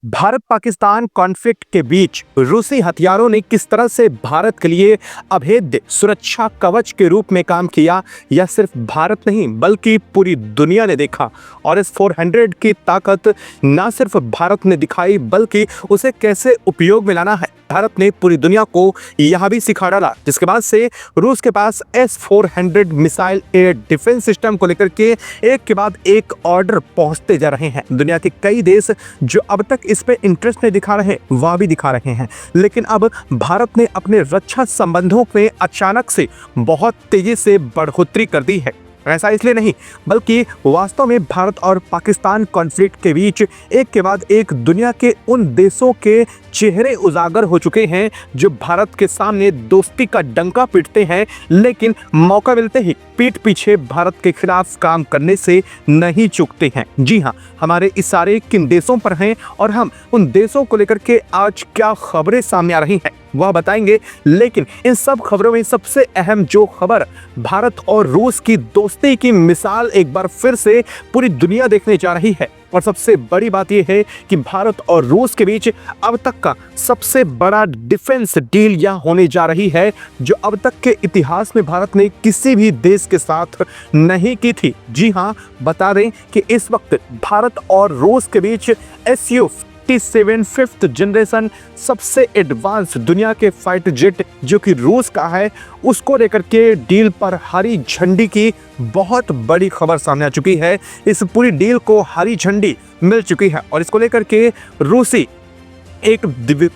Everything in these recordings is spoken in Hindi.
भारत पाकिस्तान कॉन्फ्लिक्ट के बीच रूसी हथियारों ने किस तरह से भारत के लिए अभेद्य सुरक्षा कवच के रूप में काम किया, यह सिर्फ भारत नहीं बल्कि पूरी दुनिया ने देखा। और इस 400 की ताकत ना सिर्फ भारत ने दिखाई बल्कि उसे कैसे उपयोग में लाना है भारत ने पूरी दुनिया को यह भी सिखा डाला, जिसके बाद से रूस के पास S-400 missile air defence system को लेकर के एक के बाद एक ऑर्डर पहुंचते जा रहे हैं। दुनिया के कई देश जो अब तक इस पे इंटरेस्ट नहीं दिखा रहे वह भी दिखा रहे हैं, लेकिन अब भारत ने अपने रक्षा संबंधों में अचानक से बहुत तेजी से बढ़ोतरी कर दी है। ऐसा इसलिए नहीं बल्कि वास्तव में भारत और पाकिस्तान कॉन्फ्लिक्ट के बीच एक के बाद एक दुनिया के उन देशों के चेहरे उजागर हो चुके हैं जो भारत के सामने दोस्ती का डंका पीटते हैं, लेकिन मौका मिलते ही पीठ पीछे भारत के खिलाफ काम करने से नहीं चूकते हैं। जी हाँ, हमारे इशारे किन देशों पर हैं और हम उन देशों को लेकर के आज क्या खबरें सामने आ रही हैं वह बताएंगे। लेकिन इन सब खबरों में सबसे अहम जो खबर भारत और रूस की दोस्ती की मिसाल एक बार फिर से पूरी दुनिया देखने जा रही है, और सबसे बड़ी बात यह है कि भारत और रूस के बीच अब तक का सबसे बड़ा डिफेंस डील यह होने जा रही है जो अब तक के इतिहास में भारत ने किसी भी देश के साथ नहीं की थी। जी हाँ, बता दें कि इस वक्त भारत और रूस के बीच Su-57 5th जनरेशन सबसे एडवांस दुनिया के फाइटर जेट जो कि रूस का है, उसको लेकर के डील पर हरी झंडी की बहुत बड़ी खबर सामने आ चुकी है। इस पूरी डील को हरी झंडी मिल चुकी है और इसको लेकर के रूसी एक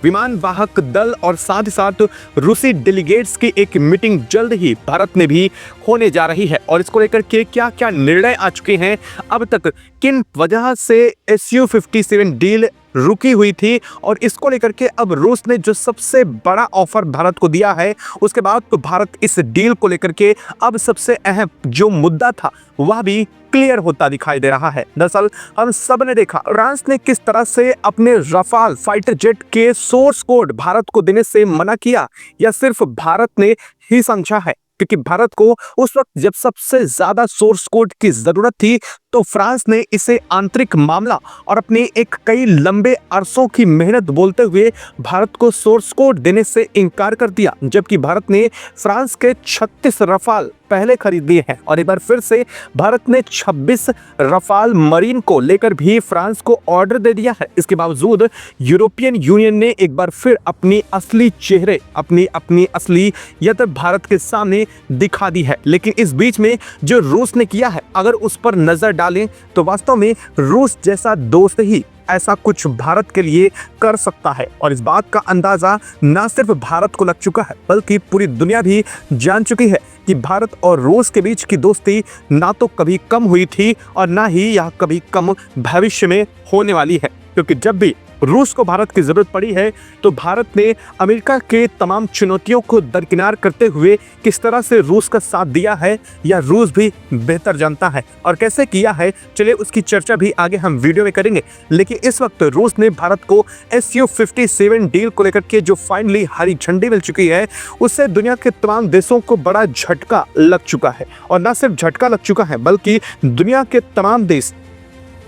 विमान वाहक दल और साथ ही साथ रूसी डेलीगेट्स की एक मीटिंग जल्द ही भारत में भी होने जा रही है। और इसको लेकर के क्या क्या निर्णय आ चुके हैं, अब तक किन वजह से Su-57 डील रुकी हुई थी, और इसको लेकर के अब रूस ने जो सबसे बड़ा ऑफर भारत को दिया है, उसके बाद तो भारत इस डील को लेकर के अब सबसे अहम जो मुद्दा था वह भी क्लियर होता दिखाई दे रहा है। दरअसल हम सब ने देखा फ्रांस ने किस तरह से अपने रफाल फाइटर जेट के सोर्स कोड भारत को देने से मना किया, या सिर्फ भारत ने ही समझा है, क्योंकि भारत को उस वक्त जब सबसे ज्यादा सोर्स कोड की जरूरत थी तो फ्रांस ने इसे आंतरिक मामला और अपने एक कई लंबे अरसों की मेहनत बोलते हुए भारत को सोर्स कोड देने से इनकार कर दिया, जबकि भारत ने फ्रांस के 36 रफाल पहले खरीद लिए हैं और एक बार फिर से भारत ने 26 रफाल मरीन को लेकर भी फ्रांस को ऑर्डर दे दिया है। इसके बावजूद यूरोपियन यूनियन ने एक बार फिर अपनी असली चेहरे अपनी असलियत भारत के सामने दिखा दी है। लेकिन इस बीच में जो रूस ने किया है, अगर उस पर नजर डालें तो वास्तव में रूस जैसा दोस्त ही ऐसा कुछ भारत के लिए कर सकता है, और इस बात का अंदाजा ना सिर्फ भारत को लग चुका है बल्कि पूरी दुनिया भी जान चुकी है कि भारत और रूस के बीच की दोस्ती ना तो कभी कम हुई थी और ना ही यह कभी कम भविष्य में होने वाली है। क्योंकि जब भी रूस को भारत की जरूरत पड़ी है तो भारत ने अमेरिका के तमाम चुनौतियों को दरकिनार करते हुए किस तरह से रूस का साथ दिया है या रूस भी बेहतर जानता है, और कैसे किया है चलिए उसकी चर्चा भी आगे हम वीडियो में करेंगे। लेकिन इस वक्त रूस ने भारत को Su-57 डील को लेकर के जो फाइनली हरी झंडी मिल चुकी है, उससे दुनिया के तमाम देशों को बड़ा झटका लग चुका है, और न सिर्फ झटका लग चुका है बल्कि दुनिया के तमाम देश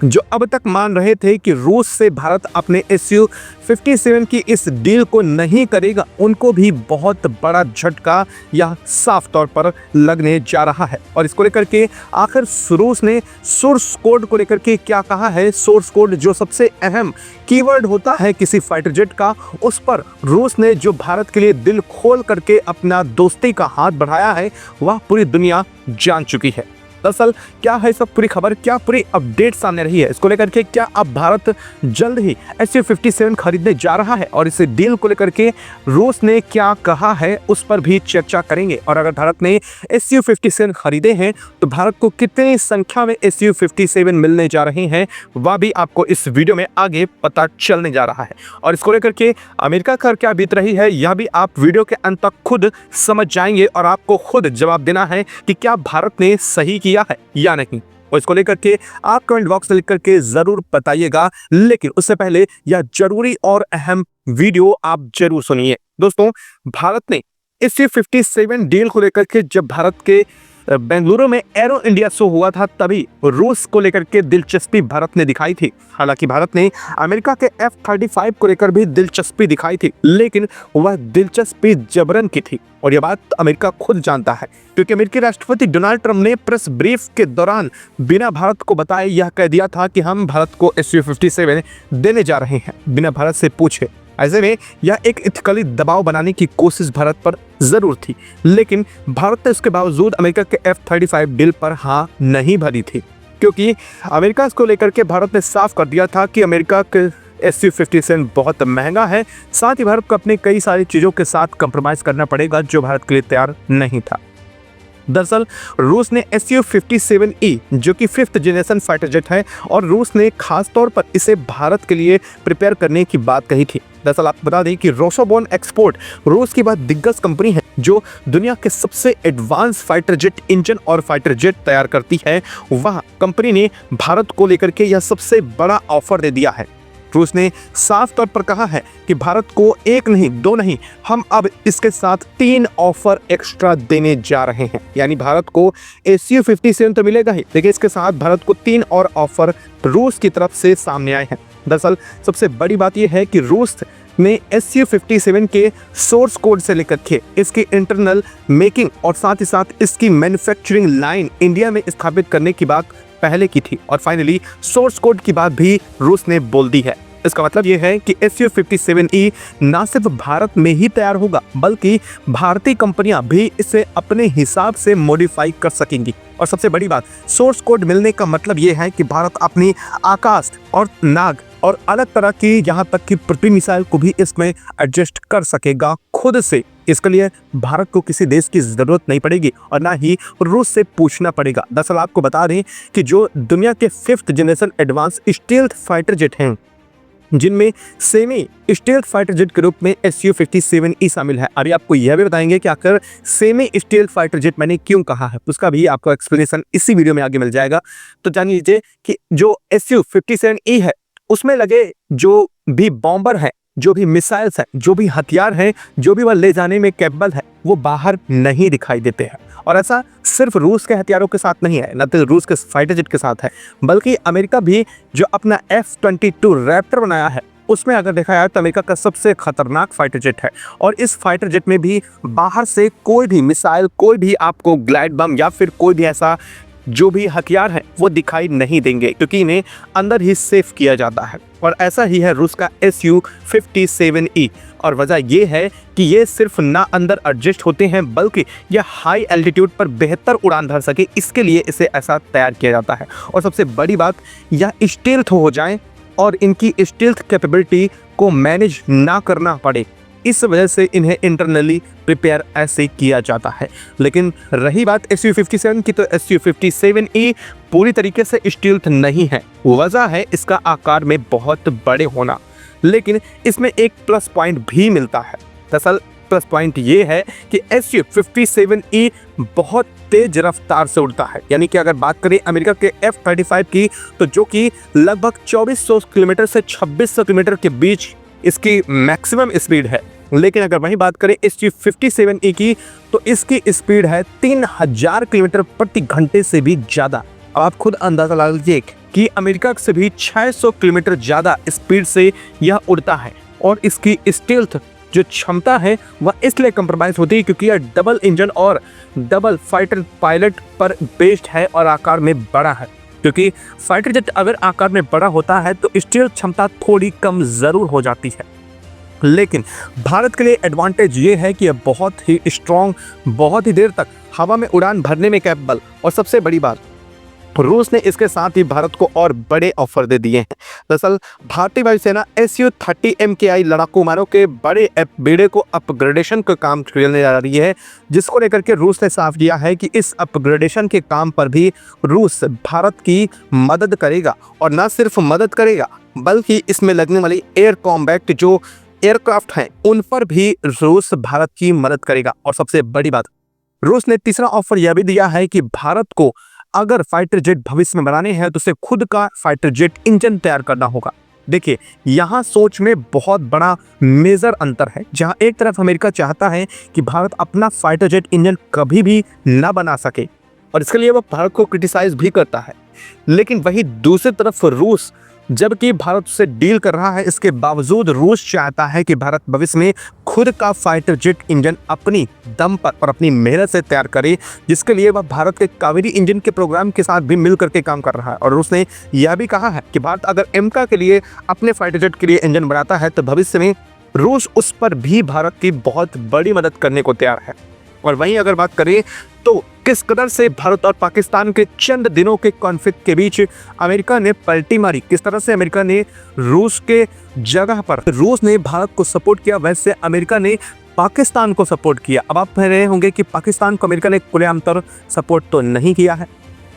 जो अब तक मान रहे थे कि रूस से भारत अपने Su-57 की इस डील को नहीं करेगा, उनको भी बहुत बड़ा झटका यह साफ तौर पर लगने जा रहा है। और इसको लेकर के आखिर रूस ने सोर्स कोड को लेकर के क्या कहा है। सोर्स कोड जो सबसे अहम कीवर्ड होता है किसी फाइटर जेट का, उस पर रूस ने जो भारत के लिए दिल खोल करके अपना दोस्ती का हाथ बढ़ाया है वह पूरी दुनिया जान चुकी है। दरअसल क्या है सब पूरी खबर, क्या पूरी अपडेट सामने रही है, इसको लेकर के क्या अब भारत जल्द ही Su-57 खरीदने जा रहा है, और इस डील को लेकर के रूस ने क्या कहा है उस पर भी चर्चा करेंगे। और अगर भारत ने Su-57 खरीदे हैं तो भारत को कितनी संख्या में Su-57 मिलने जा रहे हैं वह भी आपको इस वीडियो में आगे पता चलने जा रहा है। और इसको लेकर के अमेरिका का क्या बीत रही है यह भी आप वीडियो के अंत तक खुद समझ जाएंगे, और आपको खुद जवाब देना है कि क्या भारत ने सही किया है या नहीं। और इसको लेकर के आप कमेंट बॉक्स में लिख करके जरूर बताइएगा। लेकिन उससे पहले यह जरूरी और अहम वीडियो आप जरूर सुनिए। दोस्तों, भारत ने Su-57 डील को लेकर के जब भारत के बेंगलुरु में एरो इंडिया शो हुआ था, तभी रूस को लेकर के दिलचस्पी भारत ने दिखाई थी। हालांकि भारत ने अमेरिका के F-35 को लेकर भी दिलचस्पी दिखाई थी, लेकिन वह दिलचस्पी जबरन की थी और यह बात अमेरिका खुद जानता है, क्योंकि अमेरिकी राष्ट्रपति डोनाल्ड ट्रंप ने प्रेस ब्रीफ के दौरान बिना भारत को बताए यह कह दिया था कि हम भारत को Su-57 देने जा रहे हैं, बिना भारत से पूछे। ऐसे में यह एक इथिकली दबाव बनाने की कोशिश भारत पर जरूर थी, लेकिन भारत ने उसके बावजूद अमेरिका के F-35 डील पर हाँ नहीं भरी थी, क्योंकि अमेरिका इसको लेकर के भारत ने साफ कर दिया था कि अमेरिका के Su-57 बहुत महंगा है, साथ ही भारत को अपने कई सारी चीज़ों के साथ कंप्रोमाइज़ करना पड़ेगा जो भारत के लिए तैयार नहीं था। दरअसल रूस ने Su-57E जो कि 5th जनरेशन फाइटर जेट है, और रूस ने खास तौर पर इसे भारत के लिए प्रिपेयर करने की बात कही थी। दरअसल आपको बता दें कि रोसोबोन एक्सपोर्ट रूस की बहुत दिग्गज कंपनी है जो दुनिया के सबसे एडवांस फाइटर जेट इंजन और फाइटर जेट तैयार करती है। वह कंपनी ने भारत को लेकर के यह सबसे बड़ा ऑफर दे दिया है। रूस ने साफ तौर पर कहा है कि भारत को एक नहीं दो नहीं, हम अब इसके साथ 3 ऑफर एक्स्ट्रा देने जा रहे हैं। यानी भारत को Su-57 तो मिलेगा ही, लेकिन इसके साथ भारत को 3 और ऑफर रूस की तरफ से सामने आए हैं। दरअसल सबसे बड़ी बात यह है कि रूस ने Su-57 के सोर्स कोड से लेकर के इसकी इंटरनल मेकिंग और साथ ही साथ इसकी मैन्युफैक्चरिंग लाइन इंडिया में स्थापित करने की बात पहले की थी, और फाइनली सोर्स कोड की बात भी रूस ने बोल दी है। इसका मतलब यह है कि Su-57E ना सिर्फ भारत में ही तैयार होगा, बल्कि भारतीय कंपनियां भी इसे अपने हिसाब से मॉडिफाई कर सकेंगी। और सबसे बड़ी बात, सोर्स कोड मिलने का मतलब यह है कि भारत अपनी आकाश और नाग और अलग तरह की यहाँ तक कि पृथ्वी मिसाइल को भी इसमें एडजस्ट कर सकेगा खुद से। इसके लिए भारत को किसी देश की जरूरत नहीं पड़ेगी और ना ही रूस से पूछना पड़ेगा। दरअसल आपको बता दें कि जो दुनिया के 5th generation advance stealth fighter jet हैं, जिनमें सेमी स्टील्थ फाइटर जेट के रूप में Su-57E शामिल है। अभी आपको यह भी बताएंगे कि आखिर सेमी स्टील्थ फाइटर जेट मैंने क्यों कहा है, उसका भी आपको एक्सप्लेनेशन इसी वीडियो में आगे मिल जाएगा। तो जान लीजिए कि जो Su-57E है उसमें लगे जो भी बॉम्बर है, जो भी मिसाइल्स हैं, जो भी हथियार हैं, जो भी वह ले जाने में कैपेबल है, वो बाहर नहीं दिखाई देते हैं। और ऐसा सिर्फ रूस के हथियारों के साथ नहीं है, न तो रूस के फाइटर जेट के साथ है, बल्कि अमेरिका भी जो अपना F-22 रैप्टर बनाया है, उसमें अगर देखा जाए तो अमेरिका का सबसे खतरनाक फाइटर जेट है। और इस फाइटर जेट में भी बाहर से कोई भी मिसाइल, कोई भी आपको ग्लाइड बम या फिर कोई भी ऐसा जो भी हथियार है वो दिखाई नहीं देंगे, क्योंकि इन्हें अंदर ही सेफ किया जाता है। और ऐसा ही है रूस का Su-57E, और वजह ये है कि ये सिर्फ ना अंदर एडजस्ट होते हैं, बल्कि यह हाई एल्टीट्यूड पर बेहतर उड़ान भर सके, इसके लिए इसे ऐसा तैयार किया जाता है। और सबसे बड़ी बात, यह स्टील्थ हो जाए और इनकी स्टील्थ कैपेबिलिटी को मैनेज ना करना पड़े, इस वजह से इन्हें इंटरनली प्रिपेयर ऐसे किया जाता है। लेकिन रही बात Su-57 की, तो Su-57E पूरी तरीके से स्टील्थ नहीं है। वजह है इसका आकार में बहुत बड़े होना, लेकिन इसमें एक प्लस पॉइंट भी मिलता है। दरअसल प्लस पॉइंट ये है कि Su-57E बहुत तेज रफ्तार से उड़ता है। यानी कि अगर बात करें अमेरिका के F-35 की, तो जो कि लगभग 2400 किलोमीटर से 2600 किलोमीटर के बीच इसकी मैक्सिमम स्पीड है, लेकिन अगर वहीं बात करें Su-57E की, तो इसकी स्पीड है 3000 किलोमीटर प्रति घंटे से भी ज़्यादा। अब आप खुद अंदाज़ा लगा लीजिए कि अमेरिका से भी 600 किलोमीटर ज़्यादा स्पीड से यह उड़ता है। और इसकी स्टील्थ जो क्षमता है वह इसलिए कंप्रोमाइज होती है क्योंकि यह डबल इंजन और डबल फाइटर पायलट पर बेस्ड है और आकार में बड़ा है। क्योंकि फाइटर जेट अगर आकार में बड़ा होता है तो स्टील्थ क्षमता थोड़ी कम ज़रूर हो जाती है, लेकिन भारत के लिए एडवांटेज ये है कि यह बहुत ही स्ट्रॉन्ग, बहुत ही देर तक हवा में उड़ान भरने में कैपेबल, और सबसे बड़ी बात, रूस ने इसके साथ ही भारत को और बड़े ऑफर दे दिए हैं। दरअसल भारतीय वायुसेना Su-30 MKI लड़ाकू विमानों के बड़े बेड़े को अपग्रेडेशन का काम चलने जा रही है, जिसको लेकर के रूस ने साफ किया है कि इस अपग्रेडेशन के काम पर भी रूस भारत की मदद करेगा। और न सिर्फ मदद करेगा, बल्कि इसमें लगने वाली एयर कॉम्बैट जो एयरक्राफ्ट हैं उन पर भी रूस भारत की मदद करेगा। और सबसे बड़ी बात, रूस ने तीसरा ऑफर यह भी दिया है कि भारत को अगर फाइटर जेट भविष्य में बनाने हैं तो उसे खुद का फाइटर जेट इंजन तैयार करना होगा। देखिए, यहाँ सोच में बहुत बड़ा मेजर अंतर है। जहाँ एक तरफ अमेरिका चाहता है कि भारत अपना फाइटर जेट इंजन कभी भी ना बना सके, और इसके लिए वह भारत को क्रिटिसाइज भी करता है। लेकिन वही दूसरी तरफ रूस, जबकि भारत से डील कर रहा है, इसके बावजूद रूस चाहता है कि भारत भविष्य में खुद का फाइटर जेट इंजन अपनी दम पर और अपनी मेहनत से तैयार करे, जिसके लिए वह भारत के कावेरी इंजन के प्रोग्राम के साथ भी मिल करके काम कर रहा है। और रूस ने यह भी कहा है कि भारत अगर एमका के लिए अपने फाइटर जेट के लिए इंजन बनाता है तो भविष्य में रूस उस पर भी भारत की बहुत बड़ी मदद करने को तैयार है। और वहीं अगर बात करें तो किस कदर से भारत और पाकिस्तान के चंद दिनों के कॉन्फ्लिक्ट के बीच अमेरिका ने पलटी मारी, किस तरह से अमेरिका ने रूस के जगह पर रूस ने भारत को सपोर्ट किया, वैसे अमेरिका ने पाकिस्तान को सपोर्ट किया। अब आप कह रहे होंगे कि पाकिस्तान को अमेरिका ने खुलेआम तौर सपोर्ट तो नहीं किया है।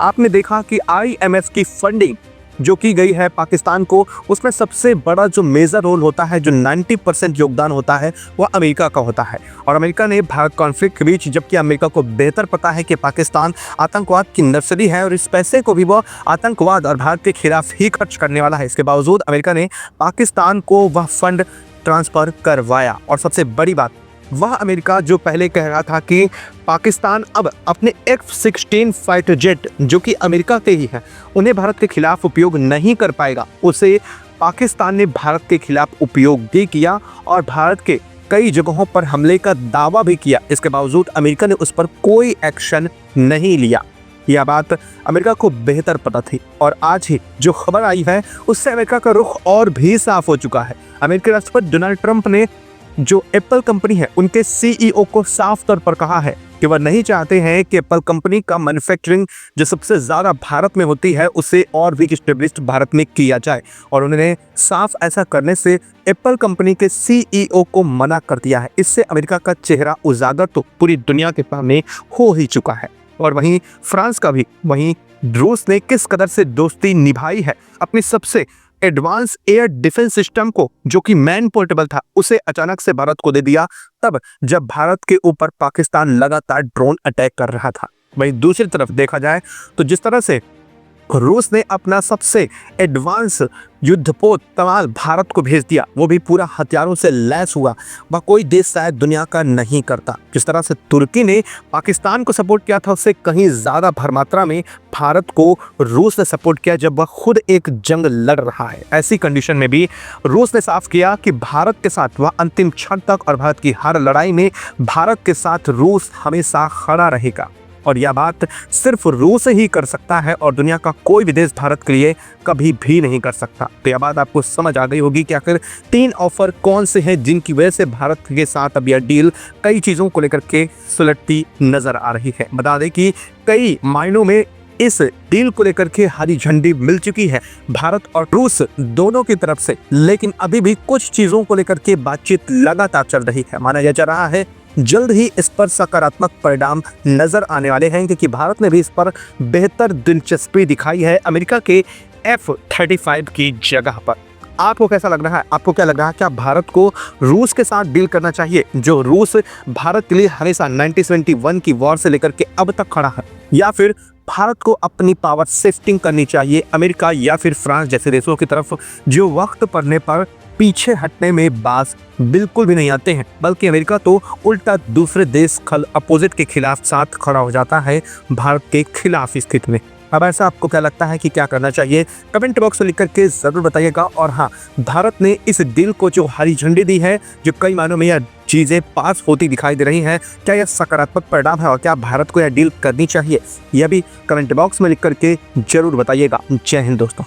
आपने देखा कि IMF की फंडिंग जो की गई है पाकिस्तान को, उसमें सबसे बड़ा जो मेजर रोल होता है, जो 90% योगदान होता है, वह अमेरिका का होता है। और अमेरिका ने भारत कॉन्फ्लिक्ट के बीच, जबकि अमेरिका को बेहतर पता है कि पाकिस्तान आतंकवाद की नर्सरी है और इस पैसे को भी वह आतंकवाद और भारत के खिलाफ ही खर्च करने वाला है, इसके बावजूद अमेरिका ने पाकिस्तान को वह फंड ट्रांसफर करवाया। और सबसे बड़ी बात, वह अमेरिका जो पहले कह रहा था कि पाकिस्तान अब अपने F-16 फाइटर जेट, जो कि अमेरिका के ही हैं, उन्हें भारत के खिलाफ उपयोग नहीं कर पाएगा, उसे पाकिस्तान ने भारत के खिलाफ उपयोग भी किया और भारत के कई जगहों पर हमले का दावा भी किया। इसके बावजूद अमेरिका ने उस पर कोई एक्शन नहीं लिया। यह बात अमेरिका को बेहतर पता थी और आज ही जो खबर आई है उससे अमेरिका का रुख और भी साफ हो चुका है। अमेरिकी राष्ट्रपति डोनाल्ड ट्रंप ने जो एप्पल कंपनी है उनके CEO को साफ तौर पर कहा है कि वह नहीं चाहते हैं कि एप्पल कंपनी का मैन्युफैक्चरिंग जो सबसे ज़्यादा भारत में होती है उसे और भी इस्टेब्लिश्ड भारत में किया जाए। और उन्होंने साफ ऐसा करने से एप्पल कंपनी के CEO को मना कर दिया है। इससे अमेरिका का चेहरा उजागर तो पूरी दुनिया के सामने हो ही चुका है। और वहीं फ्रांस का भी, वहीं रूस ने किस कदर से दोस्ती निभाई है, अपनी सबसे एडवांस एयर डिफेंस सिस्टम को, जो कि मैन पोर्टेबल था, उसे अचानक से भारत को दे दिया, तब जब भारत के ऊपर पाकिस्तान लगातार ड्रोन अटैक कर रहा था। वहीं दूसरी तरफ देखा जाए तो जिस तरह से रूस ने अपना सबसे एडवांस युद्धपोत तमाल भारत को भेज दिया, वो भी पूरा हथियारों से लैस हुआ, वह कोई देश शायद दुनिया का नहीं करता। जिस तरह से तुर्की ने पाकिस्तान को सपोर्ट किया था, उससे कहीं ज़्यादा भरमात्रा में भारत को रूस ने सपोर्ट किया जब वह खुद एक जंग लड़ रहा है। ऐसी कंडीशन में भी रूस ने साफ किया कि भारत के साथ वह अंतिम क्षण तक और भारत की हर लड़ाई में भारत के साथ रूस हमेशा खड़ा रहेगा। और यह बात सिर्फ रूस ही कर सकता है और दुनिया का कोई भी देश भारत के लिए कभी भी नहीं कर सकता। तो यह बात आपको समझ आ गई होगी कि आखिर 3 ऑफर कौन से हैं जिनकी वजह से भारत के साथ अब यह डील कई चीज़ों को लेकर के सुलझती नजर आ रही है। बता दें कि कई मायनों में इस डील को लेकर के हरी झंडी मिल चुकी है भारत और रूस दोनों की तरफ से, लेकिन अभी भी कुछ चीज़ों को लेकर के बातचीत लगातार चल रही है। माना जा रहा है जल्द ही इस पर सकारात्मक परिणाम नजर आने वाले हैं, क्योंकि भारत ने भी इस पर बेहतर दिलचस्पी दिखाई है अमेरिका के F-35 की जगह पर। आपको कैसा लग रहा है? आपको क्या लग रहा है? क्या भारत को रूस के साथ डील करना चाहिए, जो रूस भारत के लिए हमेशा 1971 की वॉर से लेकर के अब तक खड़ा है, या फिर भारत को अपनी पावर शिफ्टिंग करनी चाहिए अमेरिका या फिर फ्रांस जैसे देशों की तरफ, जो वक्त पड़ने पर पीछे हटने में बाज बिल्कुल भी नहीं आते हैं, बल्कि अमेरिका तो उल्टा दूसरे देश अपोजिट के खिलाफ साथ खड़ा हो जाता है भारत के खिलाफ स्थिति में। अब ऐसा आपको क्या लगता है कि क्या करना चाहिए? कमेंट बॉक्स में लिख करके ज़रूर बताइएगा। और हाँ, भारत ने इस डील को जो हरी झंडी दी है, जो कई मायनों में यह चीज़ें पास होती दिखाई दे रही हैं, क्या यह सकारात्मक परिणाम है और क्या भारत को यह डील करनी चाहिए? यह भी कमेंट बॉक्स में लिख करके ज़रूर बताइएगा। जय हिंद दोस्तों।